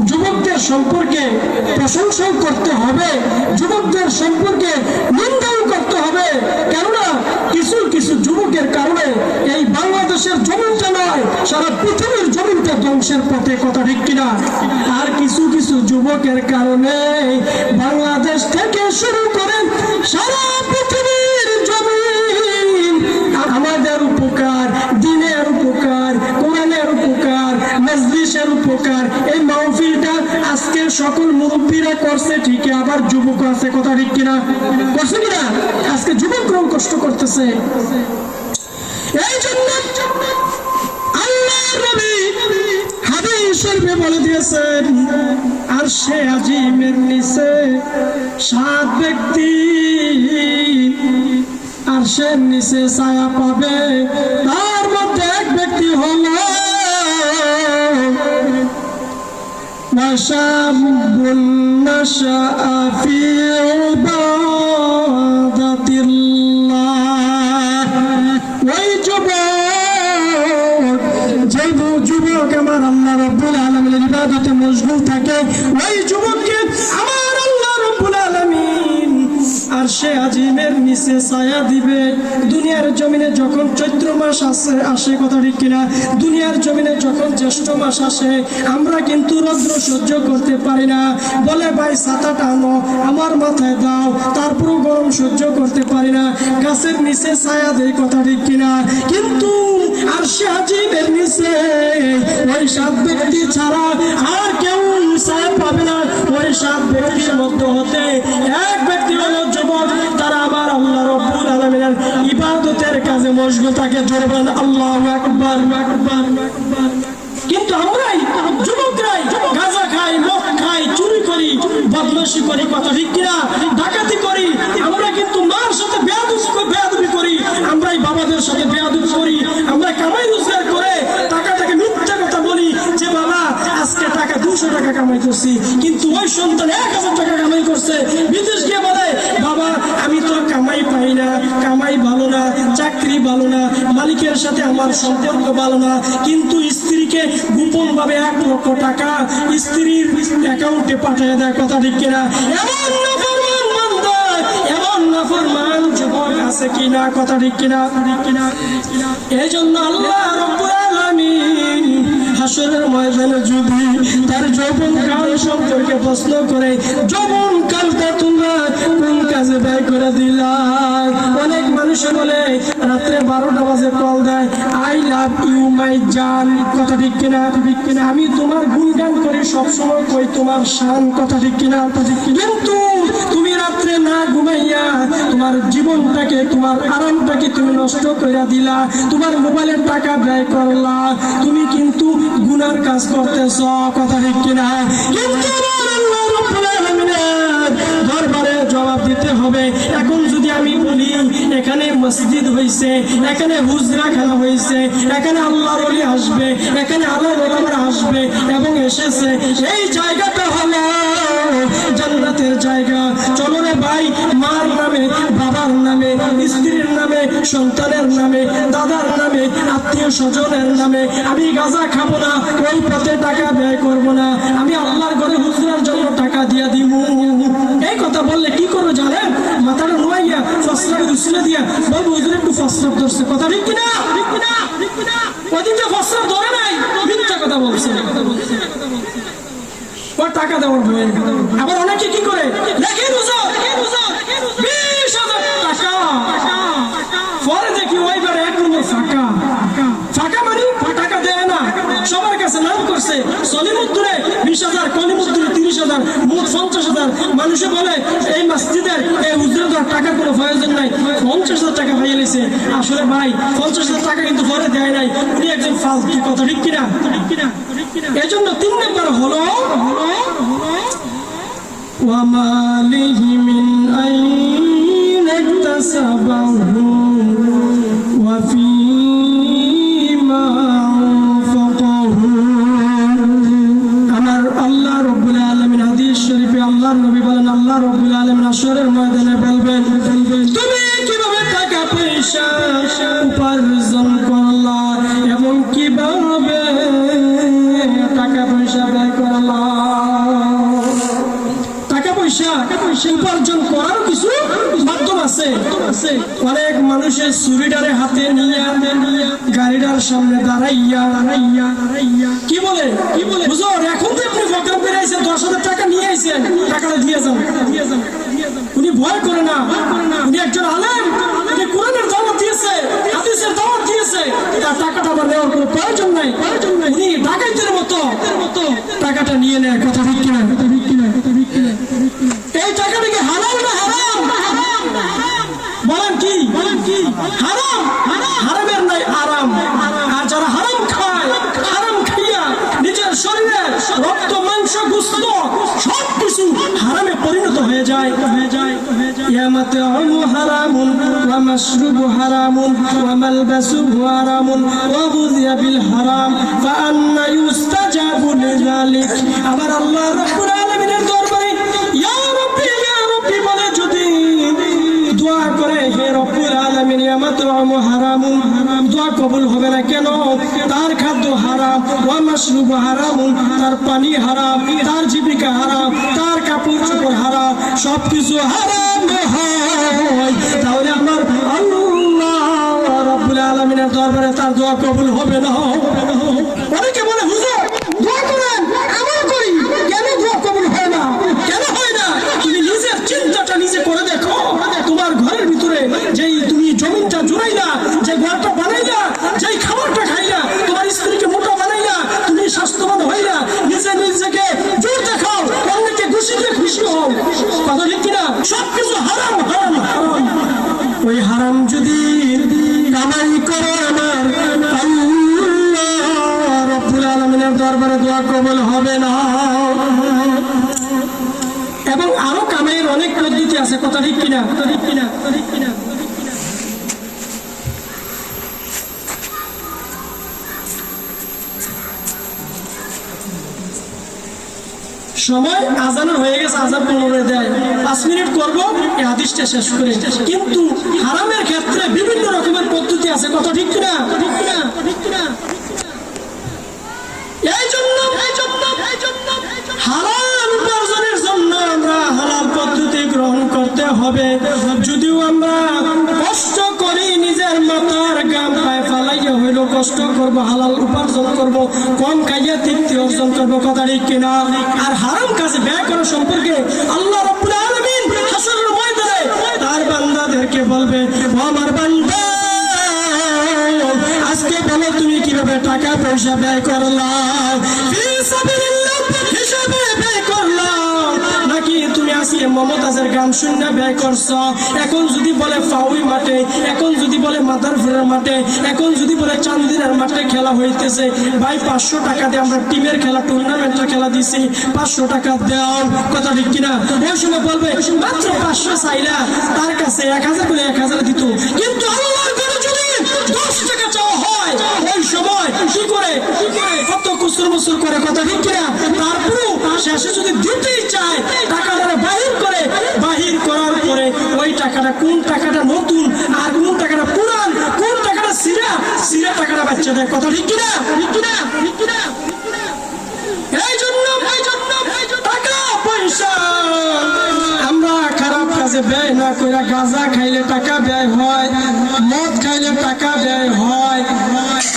যুবকদের সম্পর্কে প্রশংসাও করতে হবে, যুবকদের সম্পর্কে নিন্দাও করতে হবে, কেননা কিছু কিছু যুবকের কারণে এই বাংলাদেশের জমিনটা নয়, সারা পৃথিবীর জমিনটা ধ্বংসের পথে, কথা ঠিক কিনা? আর কিছু কিছু যুবকের কারণে বাংলাদেশ থেকে শুরু করে সারা পৃথিবীর জমিন আমাদের উপকার, দিনের উপকার, কোরআনের উপকার, মজলিসের উপকার, এই মাহফিলটা আজকে সকল মুরব্বীরা করছে ঠিকই, আবার যুবক আছে, কথা ঠিক কিনা? করছে কিনা? আজকে যুবকরাও কষ্ট করতেছে। এই জন্য আল্লাহর নবী হাদিস শরীফে বলে দিয়েছেন, আরশে আজিমের নিচে 7 ব্যক্তি আরশের নিচে ছায়া পাবে, তার মধ্যে এক ব্যক্তি হলো ওয়াশাবুন নাশাআ ফি ইবাদাতিল্লাহ, ওই যুবক আমার আল্লাহ রাব্বুল আলামিনের ইবাদতে মশগুল থাকে, ওই যুবককে আমার আল্লাহ রাব্বুল আলামিন আরশে আজিমের নিচে ছায়া দিবে। দুনিয়ার জমিনে যখন চৈত্র মাস আসে, কথা ঠিক কিনা? দুনিয়ার জমিনে যখন জ্যৈষ্ঠ মাস আসে আমরা কিন্তু রৌদ্র সহ্য করতে পারি না, বলে ভাই ছাতা টানো, আমার মাথায় দাও, তারপরও গরম সহ্য করতে পারি না, গাছের নিচে ছায়া দেয়, কথা ঠিক কিনা? কিন্তু আরশে আজিমের নিচে ওই 7 ব্যক্তি ছাড়া আর কেউ ছায়া পাবে না। ওই 7 ব্যক্তির মধ্যে হতে এক ব্যক্তি হলো যুবক, তারা আমার আল্লাহ রাব্বুল আলামিনের ইবাদতের কাজে মশগুল থাকে। জোরে বলেন আল্লাহু আকবার। কিন্তু আমরাই যুবকরাই গাঁজা খাই, মদ খাই, চুরি করি, বদমাশি করি, কথা ঠিক কিনা? ডাকাতি করি, আমরা কিন্তু মার সাথে বেয়াদবি করি, আমরাই বাবাদের সাথে বেয়াদবি করি, আমরা কামাই রোজগার করে টাকাটাকে মিথ্যা কথা বলি যে বাবা আজকে টাকা 200 টাকা কামাই করছি, কিন্তু ওই সন্তান 1000 টাকা কামাই করছে, বিদেশ গিয়ে বলে বাবা আমি তো কামাই পাই না, কামাই ভালো না, চাকরি ভালো না, মালিকের সাথে আমার সম্পর্ক ভালো না, কিন্তু স্ত্রীকে গোপন ভাবে 1 লক্ষ টাকা স্ত্রীর অ্যাকাউন্টে পাঠিয়ে দেয়, কথা ঠিক কিনা? এমন নাফরমান বান্দা, এমন নাফরমান যুবক আছে কিনা, কথা ঠিক কিনা? এই জন্য আল্লাহ রাব্বুল আলামিন হাসরের ময়দানে যদি তার যৌবন কাল সম্পর্কে প্রশ্ন করে, যৌবন কালটা তোমরা কোন কাজে ব্যয় করে দিলা? অনেক মানুষ বলে রাত্রে 12টা বাজে কল দেয়, আই লাভ ইউ মাই জান, কথা ঠিক কিনা? আমি তোমার গুণগান করি, সবসময় কই তোমার শান, কথা ঠিক কিনা? কিন্তু তুমি রাত্রে না ঘুমাইয়া তোমার জীবনটাকে, তোমার আরামটাকে তুমি নষ্ট করে দিলা, তোমার মোবাইলের টাকা ব্যয় করলা, তুমি কিন্তু গুনার কাজ করতেছ, কথা ঠিক কিনা? কিন্তু আল্লাহ রাব্বুল আলামিনের দরবারে জবাব দিতে হবে। এখন যদি আমি বলি এখানে মসজিদ হয়েছে, এখানে হুজরা খেলা হয়েছে, এখানে আল্লাহর ওলি আসবে, এখানে আল্লাহর ওলামারা আসবে এবং এসেছে, এই জায়গাটা হলো জান্নাতের জায়গা। চলো রে ভাই, মার নামে, বাবার নামে, স্ত্রীর নামে, সন্তানের নামে, দাদার নামে, আত্মীয় স্বজনের নামে আমি গাঁজা খাবো না, ওই পথে টাকা ব্যয় করবো না, আমি আল্লাহর ঘরে হুজরার জন্য টাকা দিয়া দিব। এই কথা বললে কি করো জানেন? মাথাটা নোয়াইয়া ফসলাকে দুসলে দিয়া বাবু হুজুর একটু ফসলাপ ধরছে, কথা ঠিক কিনা? ওইদিন যে ফসলাপ ধরে নাই, মিথ্যা কথা বলছে, ও টাকা দেওয়ার ভয়ে। আবার অনেকে কি করে, লেখেন হুজুর 20,000 টাকা, পরে দেখি ওইবার 1 নম্বর ফাঁকা। ফাঁকা মানে টাকা দেয় না, সবার কাছে নাম করছে, সলিমুদ্দুরে 20,000, কলিমুদ্দুরে 30,000, মোট 50,000। মানুষে বলে এই মসজিদের এই হুজুরের টাকার কোনো প্রয়োজন নাই, 50,000 টাকা পাইয়ে লেছে। আসলে ভাই 50,000 টাকা কিন্তু পরে দেয় নাই, উনি একজন ফালতু, কথা ঠিক কিনা? এই জন্য 3 নম্বর হলো وَمَالِهِ مِنْ أَيْنَ اكْتَسَبَهُ وَفِيمَا أَنْفَقَهُ। আমার আল্লাহ রাব্বুল আলামিন হাদিস শরীফে আল্লাহর নবী বলেন, আল্লাহ রাব্বুল আলামিন হাশরের ময়দানে বলবেন, তুমি কিভাবে টাকা পয়সা উপার্জন করলা এবং কিভাবে টাকা পয়সা ব্যয় করলা। উপার্জন করার কিছু মাধ্যম আছে। অনেক মানুষের চুরিটারে হাতে নিয়ে গাড়িটার সামনে দাঁড়াইয়া কি বলে হুজুর, এখন তো আপনি প্রোগ্রাম করে আইছেন, 10,000 টাকা নিয়ে আইছেন, টাকাটা দিয়ে যান। উনি ভয় করে না, উনি একজন আলেম, উনি কোরআনের দাওয়াত দিয়েছে, হাদিসের দাওয়াত দিয়েছে, তার টাকাটা আবার নেওয়ার কোনো প্রয়োজন নাই। উনি ডাকাইতের মতো টাকাটা নিয়ে নেয়, কথা ঠিক কিনা? এই টাকাটা কি হালাল না হারাম? বলেন কি? হারাম। হারামের নাই আরাম। আর যারা হারাম খায়, হারাম খাইয়া নিজের শরীরে রক্ত, মাংস, গোশত সবকিছু হারামে পরিণত হয়ে যায়। ইয়ামাতুহু হারামুন ওয়া মাশরুবু হারামুন ওয়া মালবাসুহু হারামুন ওয়া গুযিয়া বিল হারাম ফাআন্না ইউস্তাজাবু লিযালিক। আবার আল্লাহ রাব্বুল আলামিনের দরবারে ইয়া রাব্বি বলে যদি দোয়া করে, হে রব্বুল আলামিন ইয়ামাতুহু হারামুন, দোয়া কবুল হবে না কেন? তার খাদ্য হারাম, ওয়া মাশরুবু হারামুন, তার পানি হারাম, তার জীবিকা হারাম, তার কাপড় চোপড় হারাম, সবকিছু হারাম হয়। তাহলে আমার আল্লাহ রাব্বুল আলামিনের দরবারে তার দোয়া কবুল হবে না। অনেকে বলে হুজুর দোয়া করেন, আমল করি, কেন দোয়া কবুল হয় না? কেন হয় না? তুমি নিজের চিন্তাটা নিজে করে দেখো। তোমার ঘরের ভিতরে যেই তুমি জমিনটা জুড়াইলা, যে ঘরটা বানাইলা, যেই খাবারটা খাইলা, তোমার স্ত্রীকে মোটা বানাইলা, তুমি স্বাস্থ্যবান হইলা, নিজেকে জোর দেখাও, অন্যকে খুশি দিয়ে খুশি হও, কথা ঠিক কিনা? সবকিছু হারাম। ওই হারাম যদি কামাই করো, আমার আল্লাহ রাব্বুল আলামিনের দরবারে দোয়া কবুল হবে না। এবং আরো কামাইয়ের অনেক পদ্ধতি আছে, কথা ঠিক কিনা? সময় আজানের হয়ে গেছে, আজান পুনরায় দেয়, 5 মিনিট করব এই হাদিসটা শেষ করে। কিন্তু হারামের ক্ষেত্রে বিভিন্ন রকমের পদ্ধতি আছে, কথা ঠিক কিনা? ঠিক কিনা? ঠিক কিনা? এই জন্য হালাল উপার্জনের জন্য আমরা হালাল পদ্ধতি গ্রহণ করতে হবে। যদিও আমরা কষ্ট করি, নিজের মাথার গাম পায়ে ফালাইয়া হইল কষ্ট করব, হালাল উপার্জন করব, কম খাইয়া তৃপ্তি অর্জন করব, কথা ঠিক কিনা? আর হারাম কাজে ব্যয় করা সম্পর্কে আল্লাহ রাব্বুল আলামিন হাসরের ময়দানে তার বান্দাদেরকে বলবে, ও আমার বান্দা, আজকে বলো তুমি কিভাবে টাকা পয়সা ব্যয় করলা, ফি সাবিলিল্লাহ হিসাবে ব্যয় করলা, নাকি তুমি আজকে মমতাজের গান শুনে ব্যয় করছো? এখন যদি বলে ফাউই মাঠে, এখন যদি বলে মাদারপুরের মাঠে, এখন যদি বলে চান্দিনার মাঠে খেলা হইতেছে, ভাই 500 টাকা দিয়ে আমরা টিমের খেলা, টুর্নামেন্টের খেলা দিছি, 500 টাকা দাও, কথা ঠিক কিনা? ওই সময় বলবে মাত্র 500 চাইলা, তার কাছে 1000 করে 1000 দিত। কিন্তু আল্লাহর ঘরে যদি 10 টাকা চাওয়া হয়, ওই সময় কি করে কত কুসুর মুসুর করে, কথা ঠিক কিনা? তারপরেও শেষে যদি দিতেই চায়, টাকাটা বাহির করার পরে ওই টাকাটা, কোন টাকাটা নতুন আর কোন টাকাটা পুরান, কোন টাকাটা সিরা টাকাটা বাচ্চা দেয়, কথা ঠিক কিনা? ঠিক কিনা? ঠিক কিনা? এই জন্য টাকা পয়সা আমরা খারাপ কাজে ব্যয় না করে, গাঁজা খাইলে টাকা ব্যয় হয়, মদ খাইলে টাকা ব্যয় হয়,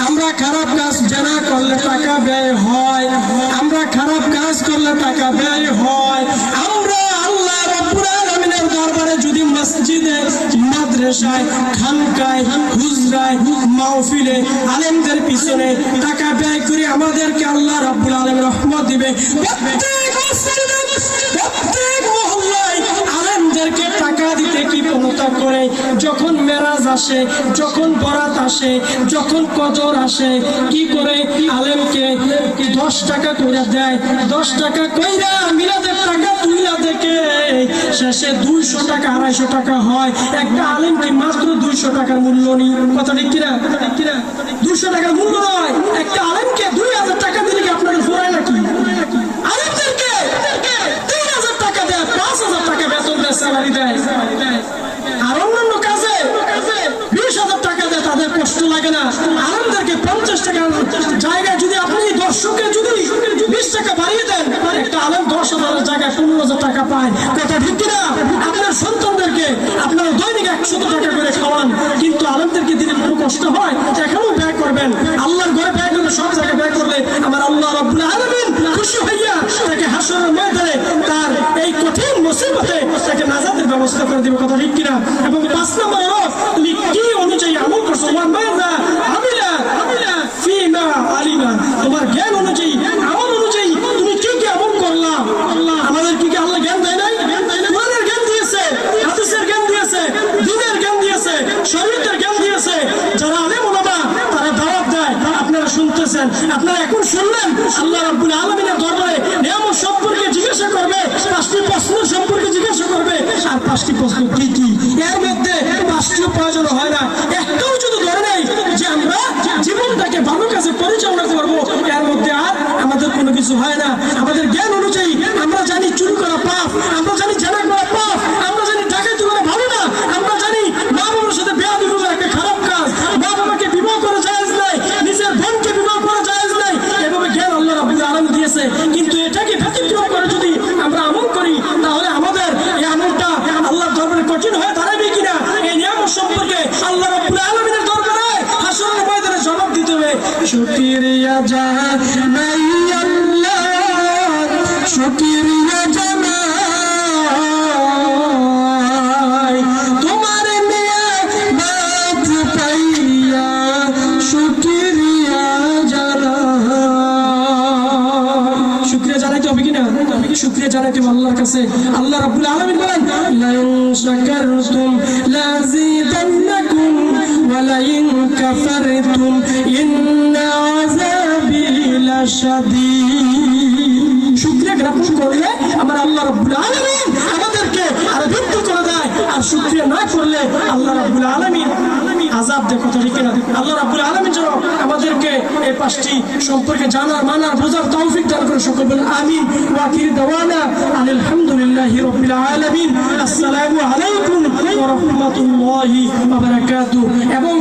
আমরা খারাপ কাজ জানা করলে টাকা ব্যয় হয়, আমরা খারাপ কাজ করলে টাকা ব্যয় হয়। আমরা আল্লাহ রাব্বুল আলামিনের দরবারে যদি মসজিদে, মাদ্রাসায়, খানকায়, হুজরায়, মাহফিলে, আলেমদের পিছনে টাকা ব্যয় করে আমাদেরকে আল্লাহ রাব্বুল আলামিন রহমত দিবে। প্রত্যেক মসজিদে, প্রত্যেক মহল্লায় আলেমদেরকে টাকা দিতে কি প্রণতা করে, যখন মেরাজ আসে, যখন বরাত আসে, যখন কদর আসে, কি করে আলেমকে 10 টাকা করে দেয়, 10 টাকা কইরা মিলাদের টাকা তুইলা দেখে শেষে 200 টাকা 250 টাকা হয়। একটা আলেম কি মাত্র 200 টাকার মূল্য নেই, কথা ঠিক কিনা? 200 টাকার মূল্য নয়। একটা আলেমকে 2000 টাকা দিলে কি আপনাদের ফোরায় নাকি? আলেমদেরকে 3000 টাকা দেয়, 5000 টাকা বেতন দেয়, স্যালারি দেয়। আর অন্যান্য কাজে 20,000 টাকা দেয়, তাদের কষ্ট লাগে না। আলেমদেরকে 50 টাকার জায়গায় যদি আপনি দর্শকে যদি 20 টাকা বাড়িয়ে দেন, একটা আলেম 10,000 জায়গায় 15,000 টাকা পায়, কথা ঠিক কিনা? আপনার সন্তানদেরকে আপনারা দৈনিক 100 টাকা করে খাওয়ান, কিন্তু আলেমদেরকে দিলে কোনো কষ্ট হয়? এখানেও ব্যয় করবেন, আল্লাহর ঘরে ব্যয় করলে, সব জায়গায় ব্যয় করলে আমার আল্লাহ রাব্বুল আলামিন খুশি হইয়া তাকে হাসরের ময়দানে তার এই কঠিন মুসিবতে তাকে নাজাতের ব্যবস্থা করে দিবে, কথা ঠিক কিনা? এবং 5 নম্বর হলো তুমি কি অনুযায়ী আমল করছো, ফিমা আলিমা, তোমার জ্ঞান অনুযায়ী, আমল অনুযায়ী তুমি কি কি আমল করলা। আমাদের কি আল্লাহ জ্ঞান দেয় নাই? কোরআনের জ্ঞান দিয়েছে, হাদিসের জ্ঞান দিয়েছে, দ্বীনের জ্ঞান দিয়েছে, শরীয়তের জ্ঞান দিয়েছে। যারা আলেম ওলামা তারা দাওয়াত দেয়, আপনারা শুনতেছেন, আপনারা এখন শুনলেন। আল্লাহ রাব্বুল আলামিনের দরবারে নিয়ামত সম্পর্কে জিজ্ঞাসা করবে, 5টি প্রশ্ন সম্পর্কে জিজ্ঞাসা করবে। আর 5টি প্রশ্ন কি কি? এর মধ্যে 5টিও প্রয়োজন হয় না। একটাও যদি ধরে নেই যে আমরা জীবনটাকে ভালো কাজে পরিচালনা করবো, এর মধ্যে আর আমাদের কোনো কিছু হয় না। আমাদের জ্ঞান অনুযায়ী আমরা জানি চুরি করা পাপ, আমরা জানি জেনা করা পাপ, আমরা জানি ডাকাতি করা ভালো না, আমরা জানি মা বাবার সাথে বেয়াদবি করা একটা খারাপ কাজ, মা বাবাকে বিবাহ করা জায়েজ নাই, নিজের বোনকে বিবাহ করা জায়েজ নাই। এভাবে জ্ঞান আল্লাহ রাব্বুল আলামিন দিয়েছে। কিন্তু এটাকে ব্যতিক্রম করে যদি আমরা আমল করি, তাহলে আমাদের এই আমলটা আল্লাহর দরবারে কঠিন হয়ে দাঁড়াবে কিনা, এই নিয়ামত সম্পর্কে আল্লাহ রাব্বুল আলামিনের দরবারে হাসরের ময়দানে জবাব দিতে হবে। শুকরিয়া জানাই আল্লাহ, শুকরিয়া জানাই তোমার নিয়ামত পাইয়া, শুকরিয়া জানাই। শুকরিয়া জানাইতে হবে কিনা? শুকরিয়া জানাইতে হবে আল্লাহর কাছে। আল্লাহ রাব্বুল আলামিন বলেন, লা ইন শাকারতুম লাযিদান্নাকুম ওয়া লা ইন কাফারতুম ইন্না আযাবি লাশাদীদ। শুকরিয়া জ্ঞাপন করলে আমার আল্লাহ রাব্বুল আলামিন আমাদেরকে আরো বৃদ্ধি করে দেয়, আর শুকরিয়া না করলে আল্লাহ রাব্বুল আলামিন আযাব দেয়, কথা ঠিক না? আল্লাহ রাব্বুল আলামিন যেন আমাদেরকে এই পাঁচটি সম্পর্কে জানার, মানার, বোঝার তৌফিক দান করে। সকল বলেন আমিন। ওয়া আখির দাওয়ানা আলহামদুলিল্লাহি রাব্বিল আলামিন। আসসালামু আলাইকুম ওয়া রাহমাতুল্লাহি ওয়া বারাকাতুহু। এবং